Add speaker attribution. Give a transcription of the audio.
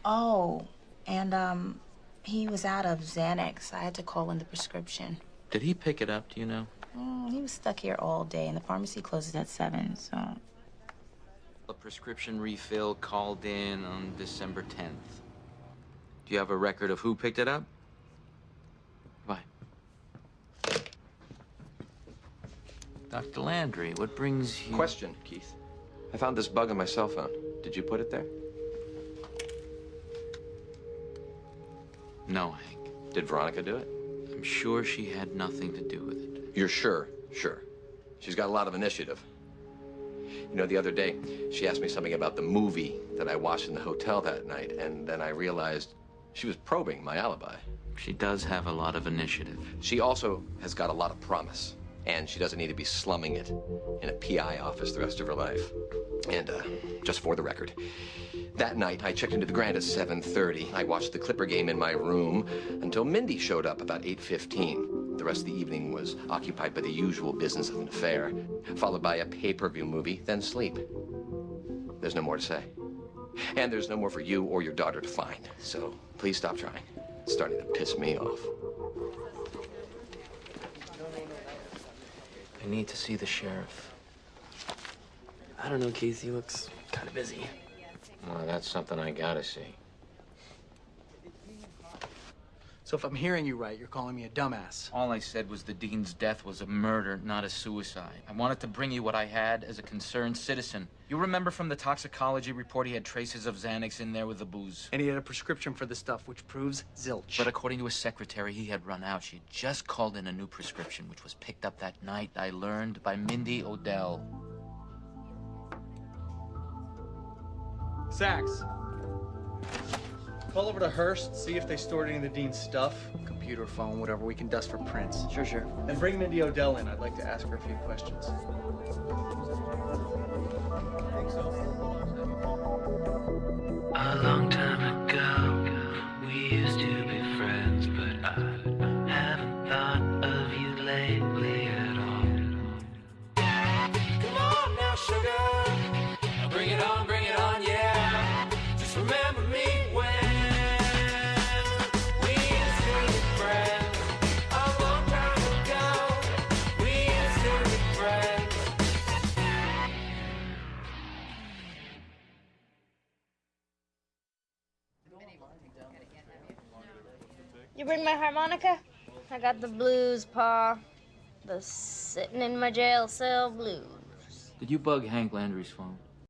Speaker 1: Oh, and he was out of Xanax. I had to call in the prescription.
Speaker 2: Did he pick it up, do you know?
Speaker 1: He was stuck here all day, and the pharmacy closes at 7, so...
Speaker 2: A prescription refill called in on December 10th. Do you have a record of who picked it up? Bye. Dr. Landry, what brings you...
Speaker 3: Question, Keith. I found this bug on my cell phone. Did you put it there?
Speaker 2: No, Hank.
Speaker 3: Did Veronica do it?
Speaker 2: I'm sure she had nothing to do with it.
Speaker 3: You're sure? Sure. She's got a lot of initiative. You know, the other day, she asked me something about the movie that I watched in the hotel that night, and then I realized she was probing my alibi.
Speaker 2: She does have a lot of initiative.
Speaker 3: She also has got a lot of promise, and she doesn't need to be slumming it in a PI office the rest of her life. And, just for the record, that night I checked into the Grand at 7:30. I watched the Clipper game in my room until Mindy showed up about 8:15. The rest of the evening was occupied by the usual business of an affair, followed by a pay-per-view movie, then sleep. There's no more to say. And there's no more for you or your daughter to find. So please stop trying. It's starting to piss me off.
Speaker 2: I need to see the sheriff.
Speaker 4: I don't know, Keith. He looks kind of busy.
Speaker 2: Well, that's something I gotta see.
Speaker 5: So if I'm hearing you right, you're calling me a dumbass.
Speaker 2: All I said was the dean's death was a murder, not a suicide. I wanted to bring you what I had as a concerned citizen. You remember from the toxicology report he had traces of Xanax in there with the booze.
Speaker 5: And he had a prescription for the stuff, which proves zilch.
Speaker 2: But according to his secretary, he had run out. She just called in a new prescription, which was picked up that night, I learned, by Mindy Odell.
Speaker 5: Sax. Call over to Hearst, see if they stored any of the dean's stuff. Computer, phone, whatever we can dust for prints.
Speaker 4: Sure.
Speaker 5: And bring Mindy Odell in. I'd like to ask her a few questions.
Speaker 6: A long time ago, we used to be friends, but I haven't thought of you lately at all. Come on now, sugar, bring it on, yeah. Just remember me when we used to be friends. A long time ago, we used to be friends.
Speaker 7: You bring my harmonica? I got the blues, Pa. The sitting in my jail cell blues.
Speaker 2: Did you bug Hank Landry's phone?